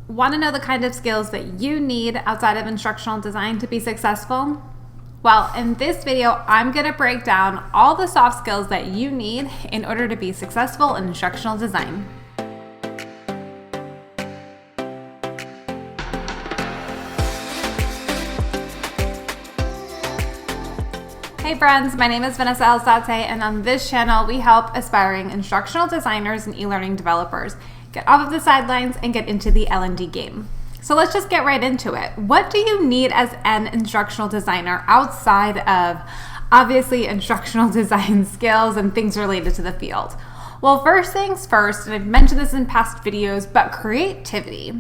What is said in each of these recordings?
Want to know the kind of skills that you need outside of instructional design to be successful? Well, in this video, I'm going to break down all the soft skills that you need in order to be successful in instructional design. Hey friends, my name is Vanessa Alzate, and on this channel, we help aspiring instructional designers and e-learning developers get off of the sidelines and get into the L&D game. So let's just get right into it. What do you need as an instructional designer outside of obviously instructional design skills and things related to the field? Well, first things first, and I've mentioned this in past videos, but creativity.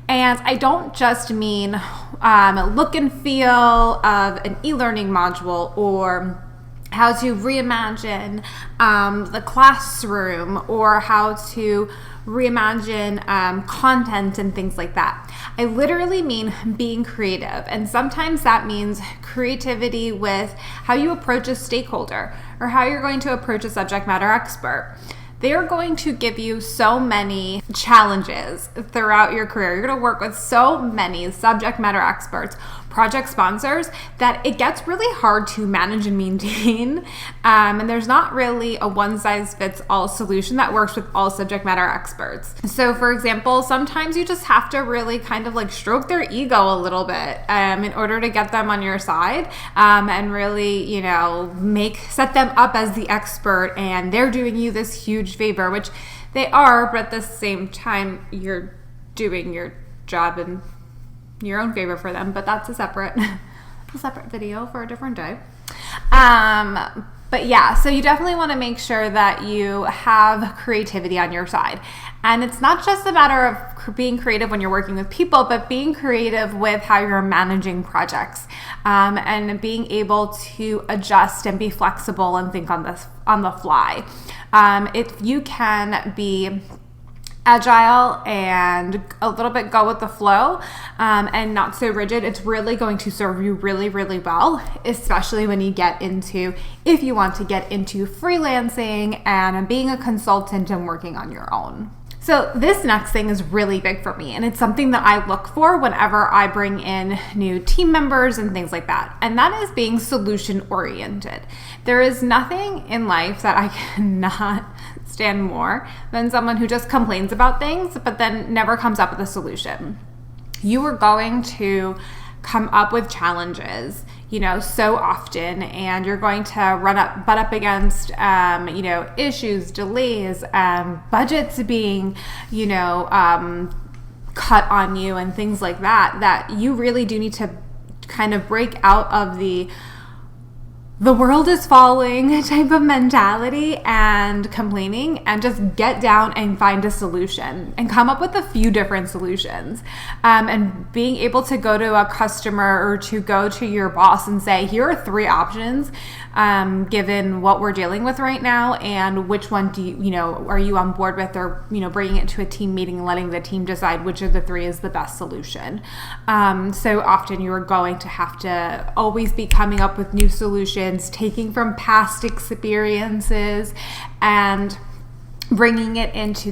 And I don't just mean look and feel of an e-learning module or how to reimagine the classroom or how to reimagine content and things like that. I literally mean being creative, and sometimes that means creativity with how you approach a stakeholder or how you're going to approach a subject matter expert. They are going to give you so many challenges throughout your career. You're going to work with so many subject matter experts, project sponsors, that it gets really hard to manage and maintain. And there's not really a one-size-fits-all solution that works with all subject matter experts. So for example, sometimes you just have to really kind of like stroke their ego a little bit in order to get them on your side and really, set them up as the expert, and they're doing you this huge favor, which they are, but at the same time, you're doing your job in your own favor for them, but that's a separate video for a different day. But yeah, so you definitely want to make sure that you have creativity on your side. And it's not just a matter of being creative when you're working with people, but being creative with how you're managing projects and being able to adjust and be flexible and think on the fly. If you can be agile and a little bit go with the flow and not so rigid, it's really going to serve you really, really well, especially when you get into, if you want to get into freelancing and being a consultant and working on your own. So this next thing is really big for me, and it's something that I look for whenever I bring in new team members and things like that, and that is being solution oriented. There is nothing in life that I cannot stand more than someone who just complains about things but then never comes up with a solution. You are going to come up with challenges, so often, and you're going to butt up against, issues, delays, budgets being, cut on you and things like that, that you really do need to kind of break out of the world is falling type of mentality and complaining, and just get down and find a solution and come up with a few different solutions. And being able to go to a customer or to go to your boss and say, here are 3 options given what we're dealing with right now, and which one do you are you on board with, or bringing it to a team meeting and letting the team decide which of the 3 is the best solution. So often you are going to have to always be coming up with new solutions, taking from past experiences and bringing it into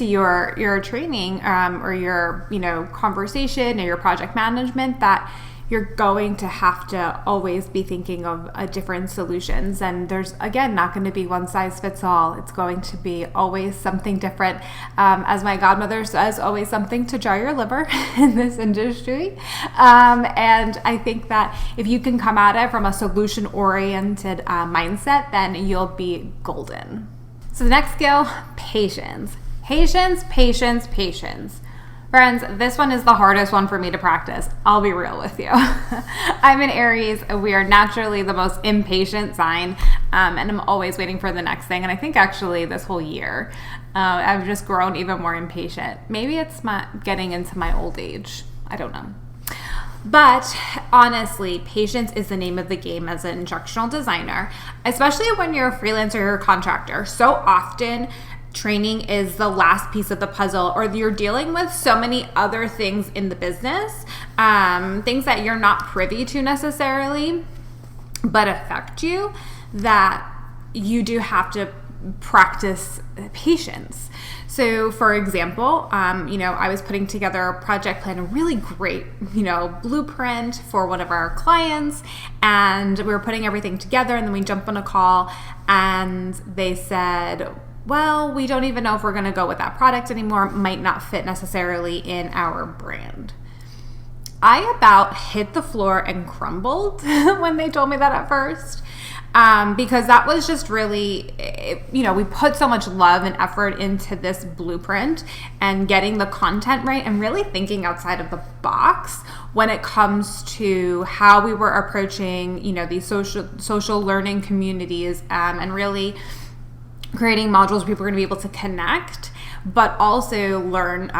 your training or your conversation or your project management, that you're going to have to always be thinking of different solutions. And there's, again, not going to be one size fits all. It's going to be always something different. As my godmother says, always something to dry your liver in this industry. And I think that if you can come at it from a solution-oriented mindset, then you'll be golden. So the next skill, patience. Patience, patience, patience. Friends, this one is the hardest one for me to practice. I'll be real with you. I'm an Aries. We are naturally the most impatient sign, and I'm always waiting for the next thing. And I think actually this whole year, I've just grown even more impatient. Maybe it's getting into my old age. I don't know. But honestly, patience is the name of the game as an instructional designer, especially when you're a freelancer or a contractor. So often, training is the last piece of the puzzle, or you're dealing with so many other things in the business, things that you're not privy to necessarily, but affect you, that you do have to practice patience. So for example, I was putting together a project plan, a really great, blueprint for one of our clients, and we were putting everything together, and then we jumped on a call and they said, well, we don't even know if we're going to go with that product anymore. It might not fit necessarily in our brand. I about hit the floor and crumbled when they told me that at first. Because that was just really, we put so much love and effort into this blueprint and getting the content right and really thinking outside of the box when it comes to how we were approaching, these social learning communities, and really creating modules where people are going to be able to connect, but also learn,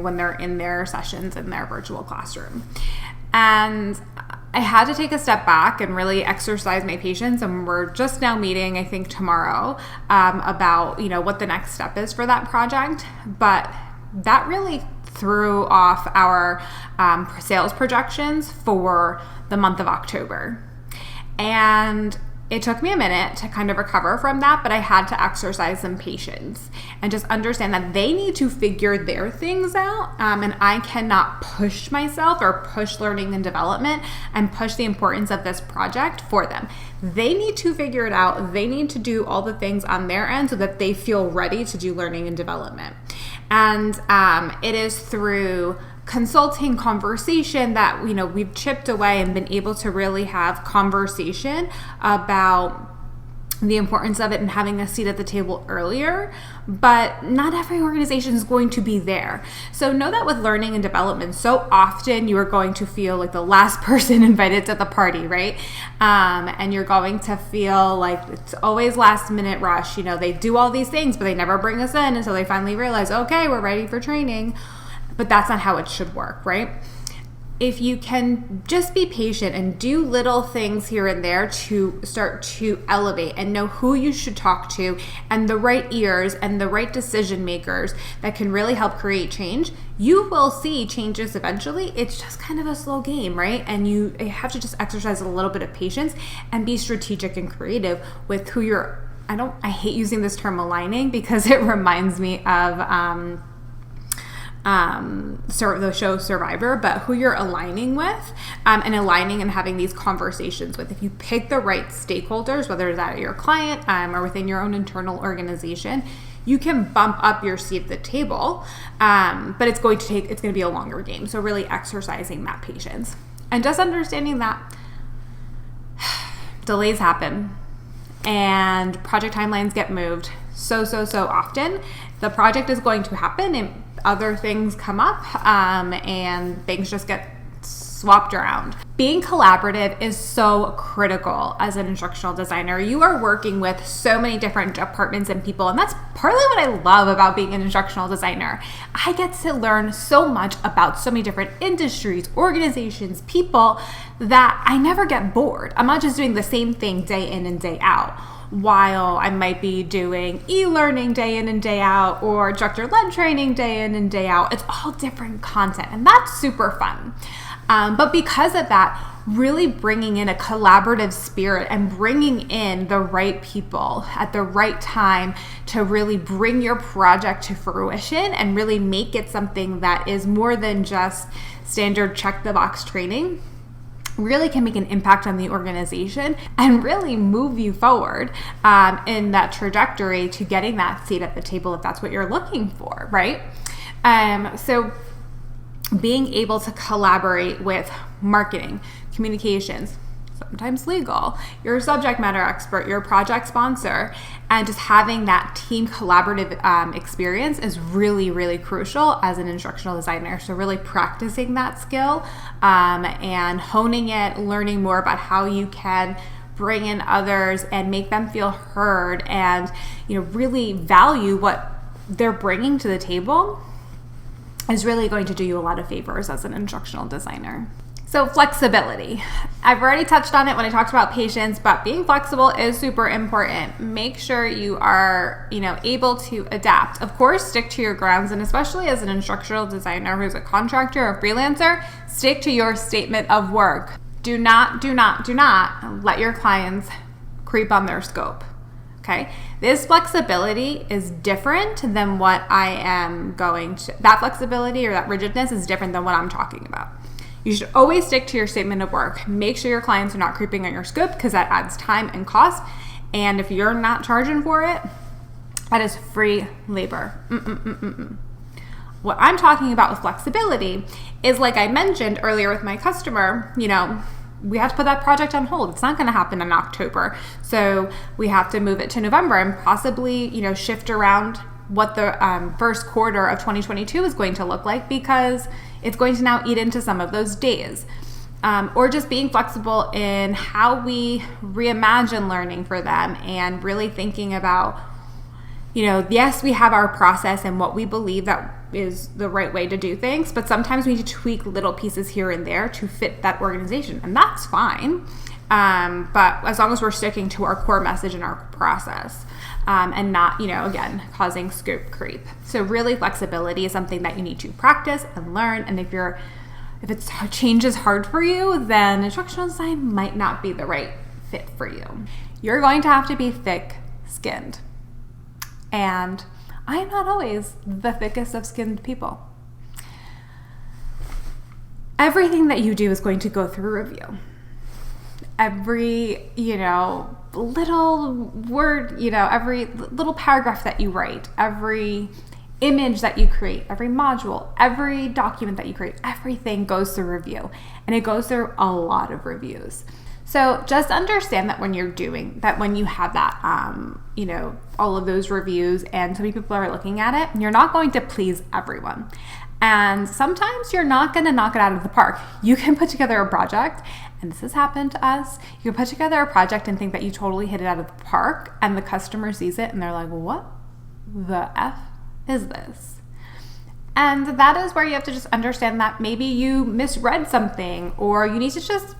when they're in their sessions in their virtual classroom. And I had to take a step back and really exercise my patience, and we're just now meeting, I think tomorrow, about what the next step is for that project. But that really threw off our sales projections for the month of October. And it took me a minute to kind of recover from that, but I had to exercise some patience and just understand that they need to figure their things out. And I cannot push myself or push learning and development and push the importance of this project for them. They need to figure it out. They need to do all the things on their end so that they feel ready to do learning and development. And it is through consulting, conversation that we've chipped away and been able to really have conversation about the importance of it and having a seat at the table earlier. But not every organization is going to be there. So know that with learning and development, so often you are going to feel like the last person invited to the party, right? And you're going to feel like it's always last minute rush. They do all these things, but they never bring us in until they finally realize, okay, we're ready for training. But that's not how it should work, right? If you can just be patient and do little things here and there to start to elevate and know who you should talk to and the right ears and the right decision makers that can really help create change, you will see changes eventually. It's just kind of a slow game, right? And you have to just exercise a little bit of patience and be strategic and creative with who you're, I hate using this term aligning because it reminds me of the show Survivor, but who you're aligning with, and aligning and having these conversations with. If you pick the right stakeholders, whether it's at your client or within your own internal organization, you can bump up your seat at the table, but it's going to be a longer game. So really exercising that patience and just understanding that delays happen and project timelines get moved so often. The project is going to happen and other things come up, and things just get swapped around. Being collaborative is so critical as an instructional designer. You are working with so many different departments and people, and that's partly what I love about being an instructional designer. I get to learn so much about so many different industries, organizations, people, that I never get bored. I'm not just doing the same thing day in and day out. While I might be doing e-learning day in and day out or instructor-led training day in and day out, it's all different content, and that's super fun. But because of that, really bringing in a collaborative spirit and bringing in the right people at the right time to really bring your project to fruition and really make it something that is more than just standard check-the-box training, really can make an impact on the organization and really move you forward in that trajectory to getting that seat at the table if that's what you're looking for, right? So being able to collaborate with marketing, communications, sometimes legal, your subject matter expert, your project sponsor, and just having that team collaborative experience is really, really crucial as an instructional designer. So really practicing that skill and honing it, learning more about how you can bring in others and make them feel heard and really value what they're bringing to the table is really going to do you a lot of favors as an instructional designer. So flexibility. I've already touched on it when I talked about patience, but being flexible is super important. Make sure you are, able to adapt. Of course, stick to your grounds, and especially as an instructional designer who's a contractor or freelancer, stick to your statement of work. Do not let your clients creep on their scope. Okay, this flexibility is different than what I am going to, that flexibility or that rigidness is different than what I'm talking about. You should always stick to your statement of work. Make sure your clients are not creeping on your scope because that adds time and cost. And if you're not charging for it, that is free labor. What I'm talking about with flexibility is, like I mentioned earlier with my customer, we have to put that project on hold. It's not going to happen in October. So we have to move it to November and possibly, shift around what the first quarter of 2022 is going to look like because it's going to now eat into some of those days. Or just being flexible in how we reimagine learning for them and really thinking about, yes, we have our process and what we believe that is the right way to do things, but sometimes we need to tweak little pieces here and there to fit that organization, and that's fine. But as long as we're sticking to our core message and our process, and not, again, causing scope creep. So really flexibility is something that you need to practice and learn. And if change is hard for you, then instructional design might not be the right fit for you. You're going to have to be thick-skinned. And I am not always the thickest of skinned people. Everything that you do is going to go through review. Every, little word, every little paragraph that you write, every image that you create, every module, every document that you create, everything goes through review. And it goes through a lot of reviews. So just understand that when you have that, all of those reviews and so many people are looking at it, you're not going to please everyone. And sometimes you're not going to knock it out of the park. You can put together a project, and this has happened to us. You can put together a project and think that you totally hit it out of the park, and the customer sees it and they're like, what the F is this? And that is where you have to just understand that maybe you misread something, or you need to just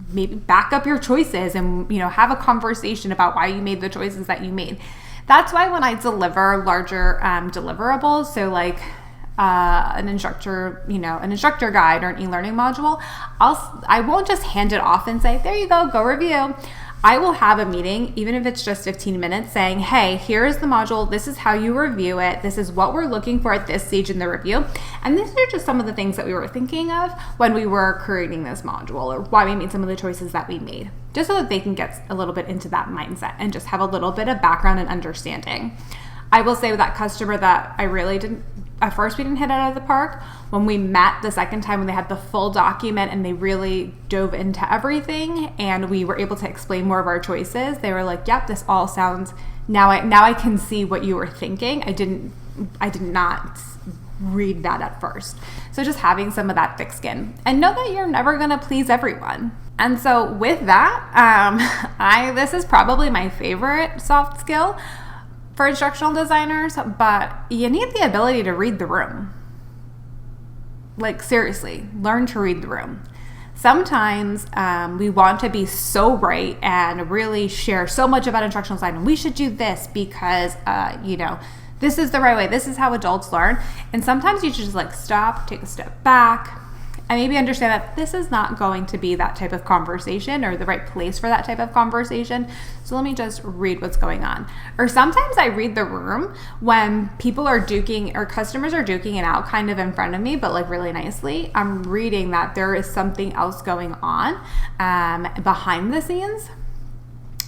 maybe back up your choices and have a conversation about why you made the choices that you made. That's why when I deliver larger deliverables, so like an instructor guide or an e-learning module, I won't just hand it off and say, there you go review. I will have a meeting, even if it's just 15 minutes, saying, hey, here's the module. This is how you review it. This is what we're looking for at this stage in the review. And these are just some of the things that we were thinking of when we were creating this module, or why we made some of the choices that we made, just so that they can get a little bit into that mindset and just have a little bit of background and understanding. I will say with that customer that I really didn't, at first we didn't hit it out of the park. When we met the second time, when they had the full document and they really dove into everything and we were able to explain more of our choices, they were like, yep, this all sounds, now I can see what you were thinking. I did not read that at first. So just having some of that thick skin, and know that you're never going to please everyone. And so with that, this is probably my favorite soft skill for instructional designers, but you need the ability to read the room. Like, seriously, learn to read the room. Sometimes we want to be so right and really share so much about instructional design, and we should do this because, this is the right way. This is how adults learn. And sometimes you should just stop, take a step back, and maybe understand that this is not going to be that type of conversation or the right place for that type of conversation. So let me just read what's going on. Or sometimes I read the room when people are duking or customers are duking it out kind of in front of me, but really nicely. I'm reading that there is something else going on behind the scenes.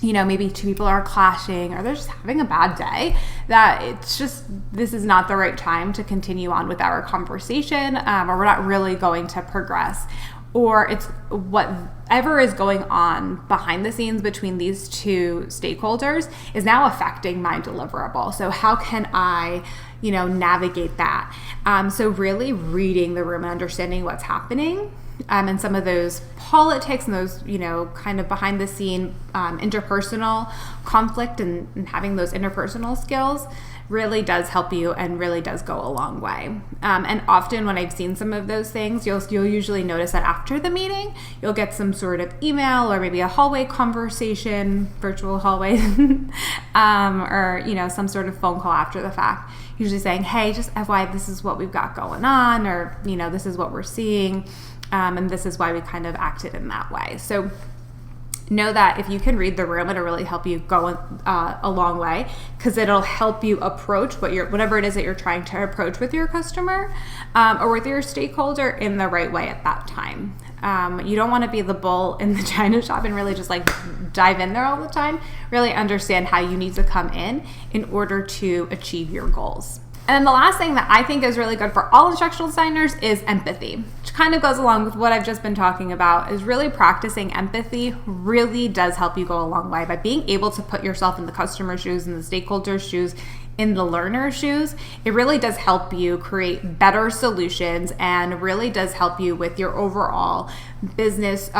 Maybe two people are clashing or they're just having a bad day, that it's just, this is not the right time to continue on with our conversation, or we're not really going to progress, or it's whatever is going on behind the scenes between these two stakeholders is now affecting my deliverable. So how can I, navigate that? So really reading the room and understanding what's happening. And some of those politics and those, kind of behind the scene interpersonal conflict and having those interpersonal skills really does help you and really does go a long way. And often when I've seen some of those things, you'll usually notice that after the meeting, you'll get some sort of email or maybe a hallway conversation, virtual hallway, or, some sort of phone call after the fact, usually saying, hey, just FYI, this is what we've got going on, or, this is what we're seeing. And this is why we kind of acted in that way. So know that if you can read the room, it'll really help you go a long way, because it'll help you approach whatever it is that you're trying to approach with your customer or with your stakeholder in the right way at that time. You don't want to be the bull in the china shop and really just like dive in there all the time. Really understand how you need to come in order to achieve your goals. And then the last thing that I think is really good for all instructional designers is empathy, which kind of goes along with what I've just been talking about. Is really practicing empathy really does help you go a long way by being able to put yourself in the customer's shoes, in the stakeholder's shoes, in the learner's shoes. It really does help you create better solutions and really does help you with your overall business,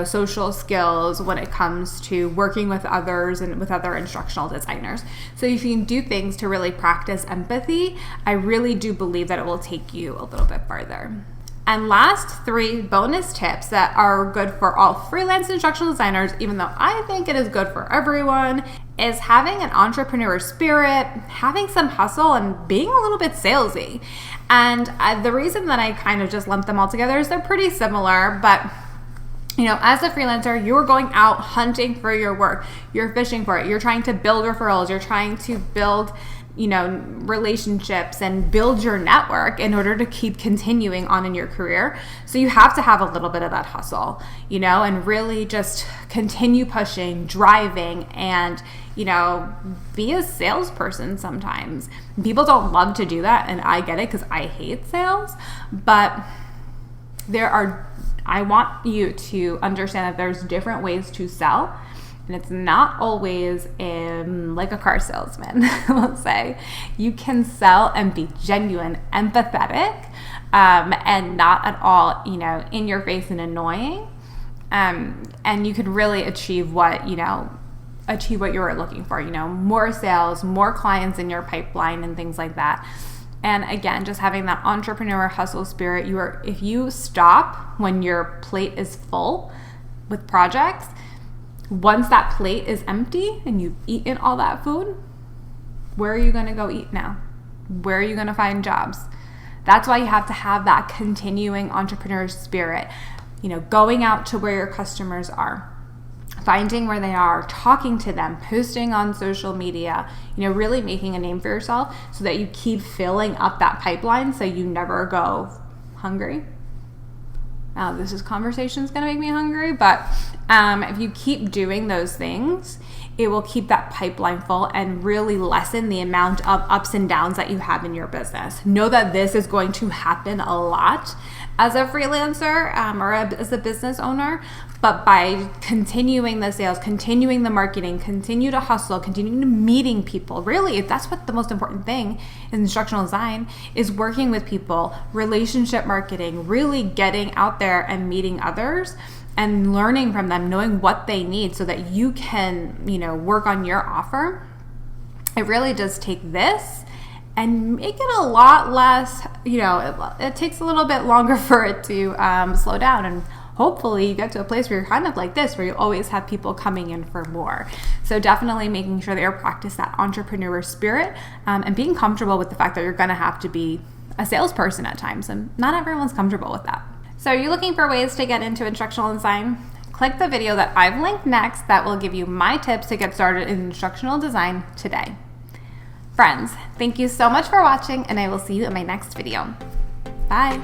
social skills when it comes to working with others and with other instructional designers. So if you can do things to really practice empathy, I really do believe that it will take you a little bit farther. And last 3 bonus tips that are good for all freelance instructional designers, even though I think it is good for everyone, is having an entrepreneur spirit, having some hustle, and being a little bit salesy. And the reason that I kind of just lump them all together is they're pretty similar, but as a freelancer, you're going out hunting for your work. You're fishing for it. You're trying to build referrals. You're trying to build relationships and build your network in order to keep continuing on in your career. So you have to have a little bit of that hustle, and really just continue pushing, driving, and, be a salesperson sometimes. People don't love to do that, and I get it because I hate sales, but I want you to understand that there's different ways to sell. And it's not always like a car salesman, let's say. You can sell and be genuine, empathetic, and not at all, in your face and annoying. And you can really achieve what you were looking for, more sales, more clients in your pipeline and things like that. And again, just having that entrepreneur hustle spirit, if you stop when your plate is full with projects, once that plate is empty and you've eaten all that food, where are you going to go eat now? Where are you going to find jobs? That's why you have to have that continuing entrepreneur spirit, going out to where your customers are, finding where they are, talking to them, posting on social media, really making a name for yourself so that you keep filling up that pipeline so you never go hungry. This conversation is going to make me hungry, but if you keep doing those things, it will keep that pipeline full and really lessen the amount of ups and downs that you have in your business. Know that this is going to happen a lot as a freelancer or as a business owner, but by continuing the sales, continuing the marketing, continue to hustle, continuing to meeting people. Really, that's what the most important thing in instructional design is, working with people, relationship marketing, really getting out there and meeting others and learning from them, knowing what they need so that you can, work on your offer. It really does take this and make it a lot less, it takes a little bit longer for it to slow down. And hopefully you get to a place where you're kind of like this, where you always have people coming in for more. So definitely making sure that you practice that entrepreneur spirit and being comfortable with the fact that you're going to have to be a salesperson at times. And not everyone's comfortable with that. So are you looking for ways to get into instructional design? Click the video that I've linked next that will give you my tips to get started in instructional design today. Friends, thank you so much for watching, and I will see you in my next video. Bye.